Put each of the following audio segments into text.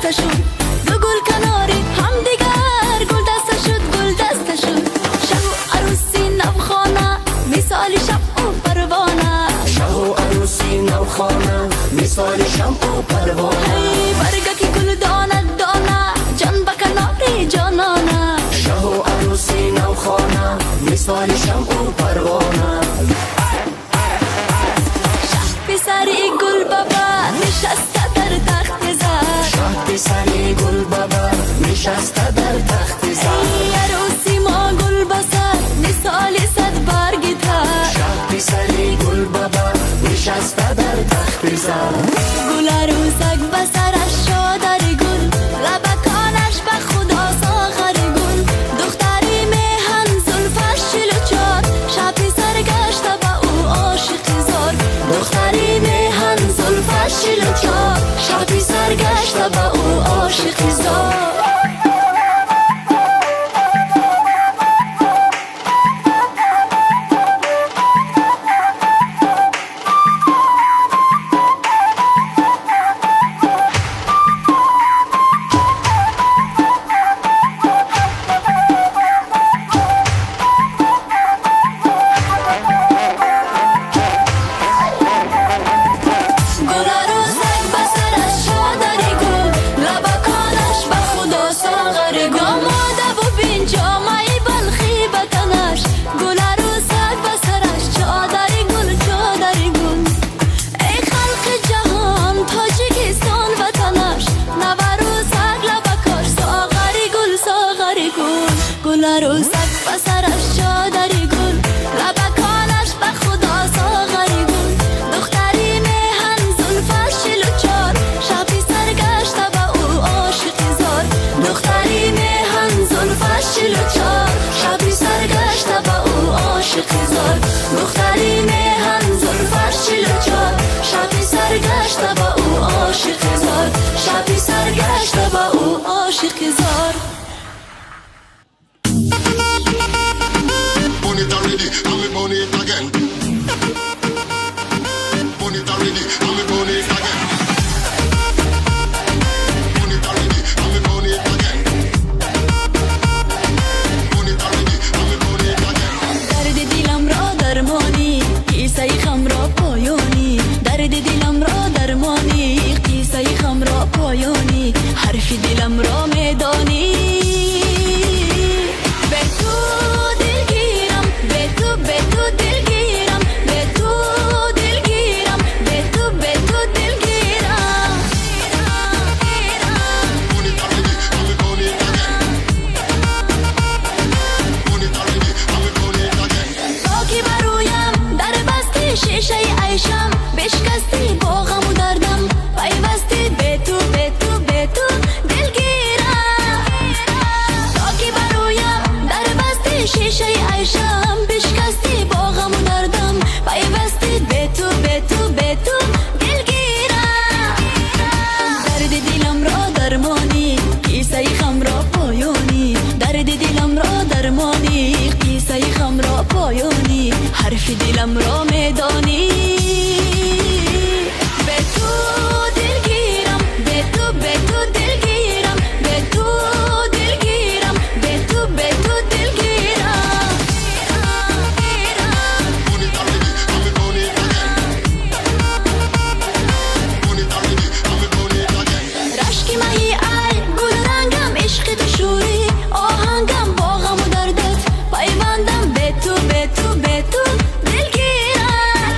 دستشون دو گل کناری هم دیگر گل دستشون گل دستشون شب و عروسی نوخانه مثال شب و پروانه شب و عروسی نوخانه مثال شب و پروانه هی برگه که گل دانه دانه جان با کناری جانانه شب و عروسی نوخانه مثال شب و پروانه پسری گل بابا نشسته در تخت زر شه پسری گل بابا نشسته در تخت زر ای عروسی ما گل بسر مثال صد برگ تر شه پسری گل بابا نشسته در تخت زر گل عروسک بسرش شادر گل لبکانش به خدا ساغر گل دختری مهن زلفش 44 شب پسر گشته به او عاشق زار دختری مهن زلفش 44 شب پسر گشته به او عاشق زار گل عروسک بسرش چادری گل لبکانش به خدا ساغری گل دختری مهن زلفش 44 شبی سرگشته به او عاشق زار دختری مهن زلفش 44 شبی سرگشته به او عاشق زار دختری مهن زلفش 44 شبی سرگشته به او عاشق زار شبی سرگشته به او عاشق زار it already, and me burn it again. Burn it already, and me burn it again. Burn it already, and me burn it again. Burn it already, and me burn it again. درد دیلم را درمانی قصه خم را پایانی درد دیلم را درمانی قصه خم را پایانی حرف دلم را میدانی شیشه عیشم بشکستی با غم و دردم پیوستی به تو به تو به تو دلگیرم تا که برویم در بستی شیشه عیشم بشکستی با غم و دردم پیوستی به تو به تو به تو دلگیرم درد دلم را درمانی قصه خم را پایانی درد دلم را درمانی قصه خم را پایانی حرف دلم را میدانی به تو دلگیرم به تو به تو دلگیرم به تو دلگیرم به تو به تو دلگیرم Burn it already, and me burn it again. Burn it already, and me burn it again. رشک مهی ای گل رنگم عشق تو شوری آهنگم با غم و دردت پیوندم به تو به تو به تو دلگیرم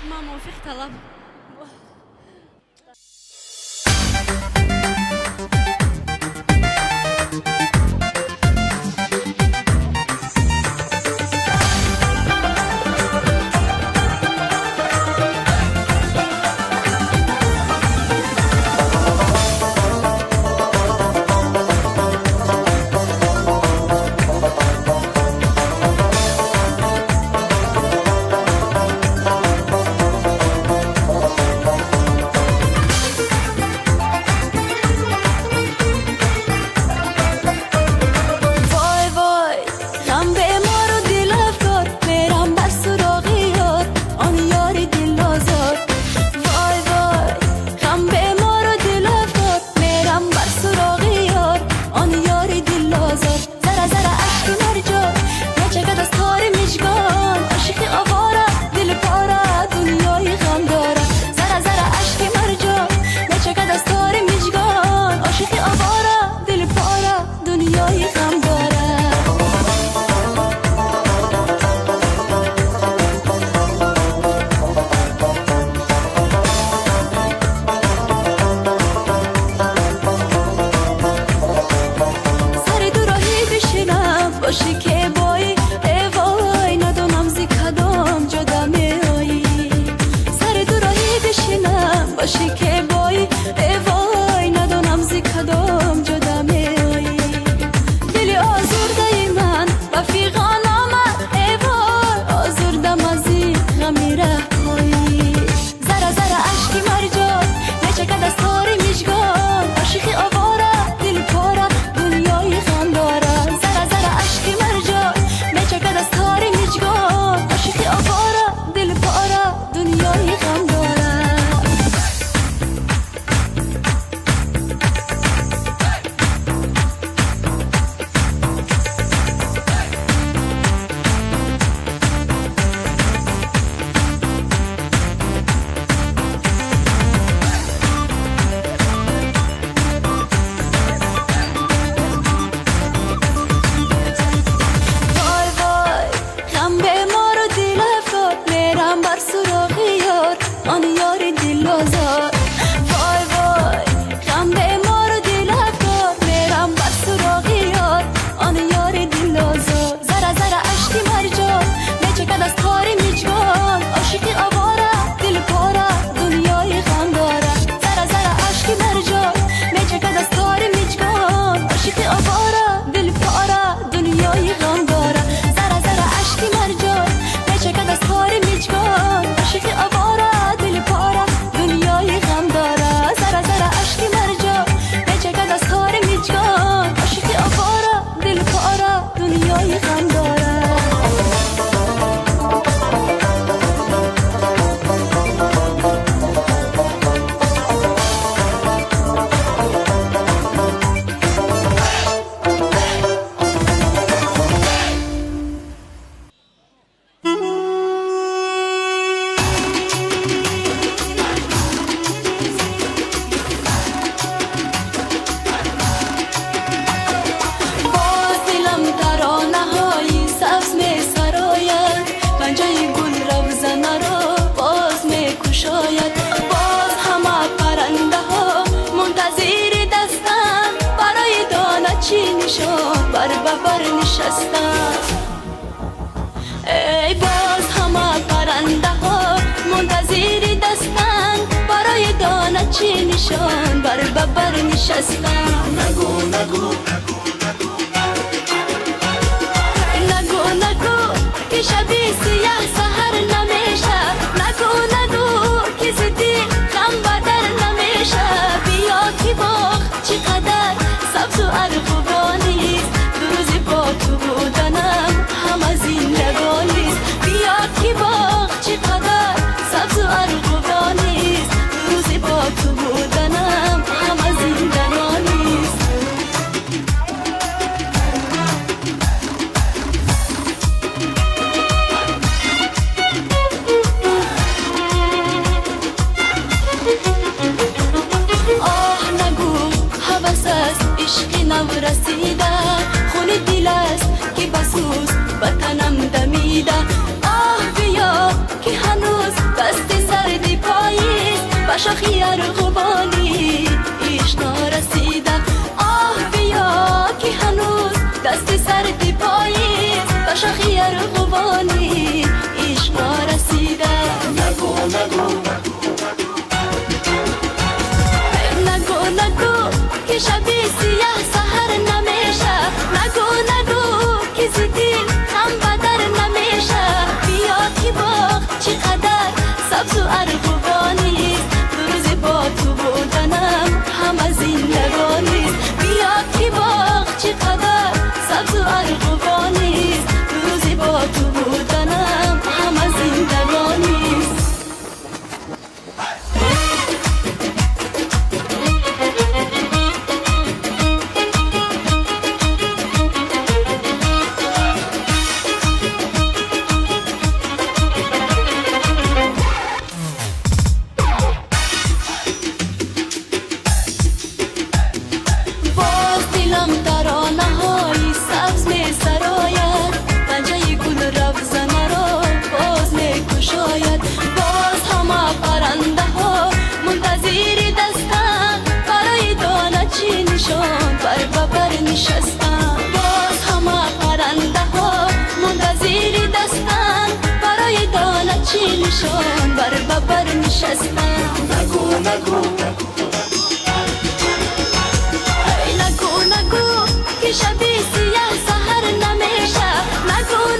من موافق طلب. ای باز همه پرنده ها منتظر دستن برای دانه چی نشان بر ببر نشستن. نگو نگو نگو نگو که شبی سیاه سهر نمیشه. نگو نگو که زدی غم بدر نمیشه. بیا که باغ چقدر سبز و ارغوانیست دو روزی با تو بودنم همه زندگانیست. بیا که باغ چقدر سبز و ارغوانیست دو روزی با تو بودنم همه زندگانیست. شاخی ارغوانی عشق نرسیده آه بیا که هنوز دست سردی پاییز به شاخی ارغوانی عشق نرسیده نگو نگو نگو که شبی سیاه سهر نمیشه نگو که زدیل هم بدر نمیشه بیا که باغ چقدر سبز و ارغوانی دو روز با تو بودنم همه زندگانی بیا که باغ چقدر سبز و ارغوانی دو روز با تو بودنم همه زندگانی نشستن باز همه پرنده ها منتظر دستن برای دانه چی نشان بر ببر نشستن نگو نگو که شبی سیاه سهر نمیشه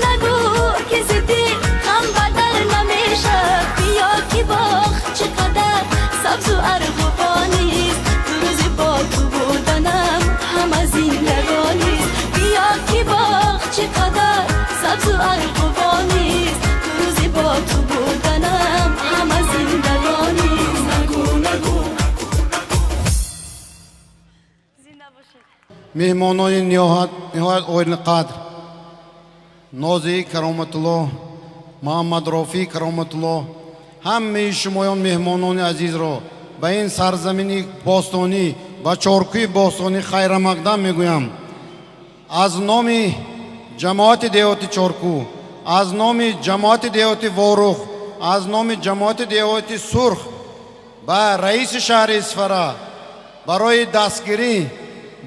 نگو که زدی هم بدر نمیشه بیا که باغ چقدر سبز و ارغوانی دو روز با تو بودنم همه زندگانی بیا که باغ چقدر سبز و ارغوانی دو روز با تو بودنم همه زندگانی نگو مهمانان نهایت اویل قدر نازی کرامتالله محمد رافی کرامتالله همه شمایان مهمانان عزیز را به این سرزمین باستانی و چارکوی باستانی خیر مقدم میگویم از نام جماعت دیهات چارکو از نام جماعت دیهات وارخ از نام جماعت دیهات سرخ به رئیس شهر اسفره برای دستگیری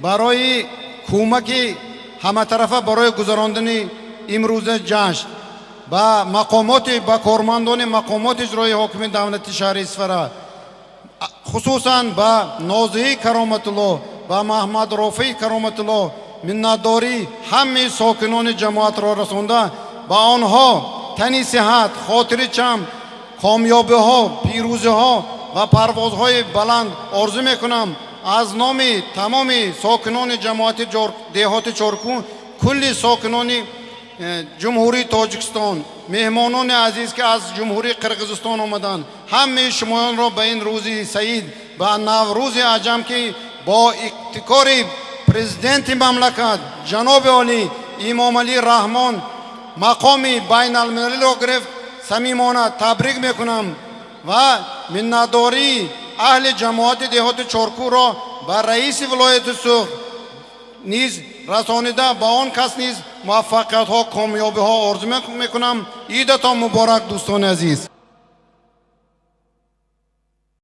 برای کمک همه طرفه برای گذراندن امروز جشن با مقامات با کارمندان مقامات اجرایی حاکم دولت شهر اسفره خصوصا با نازی کرامتالله و محمد رافی کرامتالله منتداری همه ساکنان جماعت را رسانده با آنها تنی صحت خاطر چم کامیابی ها پیروزی ها و پروازهای بلند آرزو میکنم از نام تمام ساکنان جماعت دیهات چارکو کل ساکنان جمهوری تاجیکستان مهمانان عزیز که از جمهوری قرقیزستان آمدند همه شمایان را به این روز سعید و نوروز عجم که با ابتکار پرزیدنت مملکت جناب عالی امام علی رحمان مقام بین المللی را گرفت صمیمانه تبریک میکنم و منتداری اهل جماعت دیهات چارکو را به رئیس ولایت سوخت نیز رسانیده با آن کس نیز موفقیت ها کامیابی ها آرزو میکنم. عیدتان مبارک دوستان عزیز.